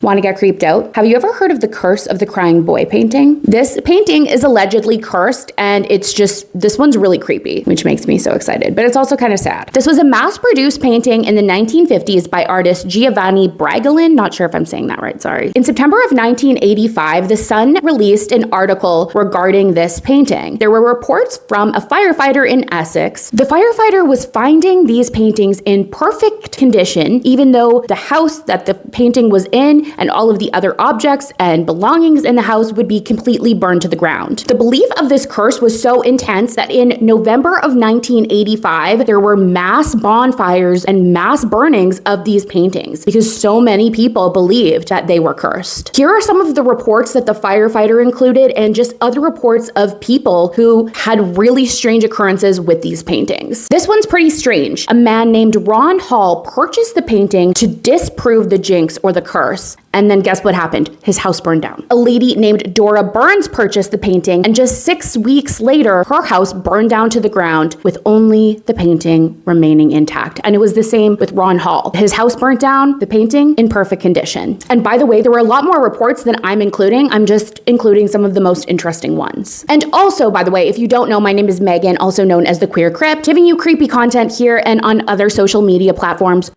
Want to get creeped out? Have you ever heard of the Curse of the Crying Boy painting? This painting is allegedly cursed, and this one's really creepy, which makes me so excited, but it's also kind of sad. This was a mass-produced painting in the 1950s by artist Giovanni Bragolin. Not sure if I'm saying that right, sorry. In September of 1985, The Sun released an article regarding this painting. There were reports from a firefighter in Essex. The firefighter was finding these paintings in perfect condition, even though the house that the painting was in and all of the other objects and belongings in the house would be completely burned to the ground. The belief of this curse was so intense that in November of 1985, there were mass bonfires and mass burnings of these paintings because so many people believed that they were cursed. Here are some of the reports that the firefighter included and just other reports of people who had really strange occurrences with these paintings. This one's pretty strange. A man named Ron Hall purchased the painting to disprove the jinx or the curse. And then guess what happened? His house burned down. A lady named Dora Burns purchased the painting, and just 6 weeks later, her house burned down to the ground with only the painting remaining intact. And it was the same with Ron Hall. His house burnt down, the painting in perfect condition. And by the way, there were a lot more reports than I'm including. I'm just including some of the most interesting ones. And also, by the way, if you don't know, my name is Megan, also known as The Queer Crypt, giving you creepy content here and on other social media platforms.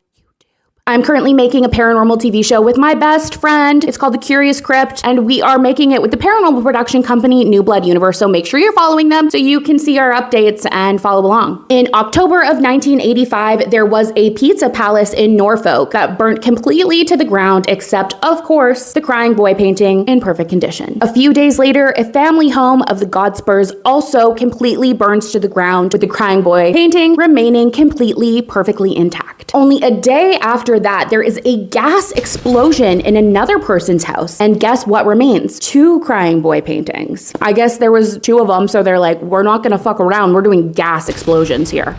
I'm currently making a paranormal TV show with my best friend. It's called The Curious Crypt, and we are making it with the paranormal production company New Blood Universe, so make sure you're following them so you can see our updates and follow along. In October of 1985, there was a pizza palace in Norfolk that burnt completely to the ground, except, of course, the Crying Boy painting in perfect condition. A few days later, a family home of the Godspurs also completely burns to the ground, with the Crying Boy painting remaining completely, perfectly intact. Only a day after that, there is a gas explosion in another person's house. And guess what remains? 2 Crying Boy paintings. I guess there was 2 of them, so they're like, we're not gonna fuck around. We're doing gas explosions here.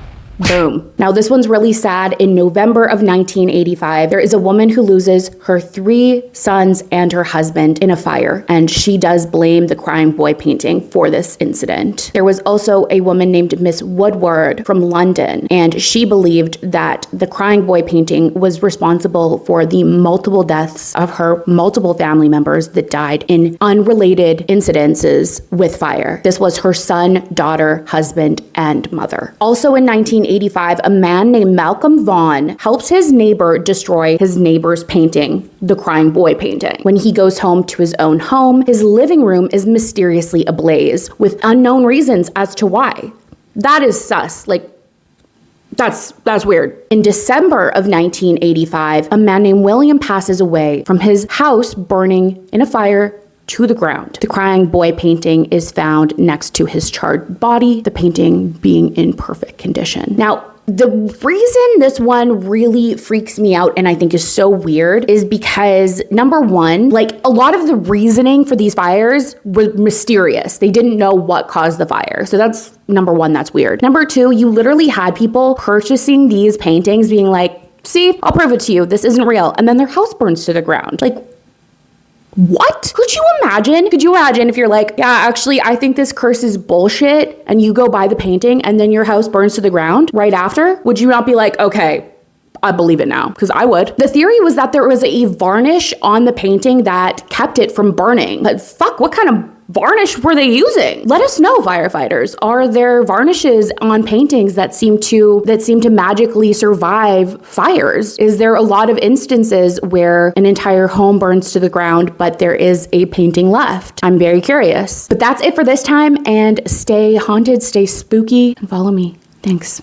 Boom. Now this one's really sad. In November of 1985, there is a woman who loses her 3 sons and her husband in a fire, and she does blame the Crying Boy painting for this incident. There was also a woman named Miss Woodward from London, and she believed that the Crying Boy painting was responsible for the multiple deaths of her multiple family members that died in unrelated incidences with fire. This was her son, daughter, husband, and mother. Also in 1985, a man named Malcolm Vaughan helps his neighbor destroy his neighbor's painting, the Crying Boy painting. When he goes home to his own home, his living room is mysteriously ablaze with unknown reasons as to why. That is sus. Like, that's weird. In December of 1985, a man named William passes away from his house burning in a fire to the ground. The Crying Boy painting is found next to his charred body, the painting being in perfect condition. Now, the reason this one really freaks me out and I think is so weird is because, number one, like, a lot of the reasoning for these fires was mysterious. They didn't know what caused the fire. So that's number one, that's weird. Number two, you literally had people purchasing these paintings being like, see, I'll prove it to you. This isn't real. And then their house burns to the ground. Like, what? Could you imagine? Could you imagine if you're like, yeah, actually, I think this curse is bullshit, and you go buy the painting and then your house burns to the ground right after? Would you not be like, okay, I believe it now? Because I would. The theory was that there was a varnish on the painting that kept it from burning. But fuck, what kind of varnish were they using? Let us know, firefighters. Are there varnishes on paintings that seem to magically survive fires? Is there a lot of instances where an entire home burns to the ground, but there is a painting left? I'm very curious. But that's it for this time, and stay haunted, stay spooky, and follow me. Thanks.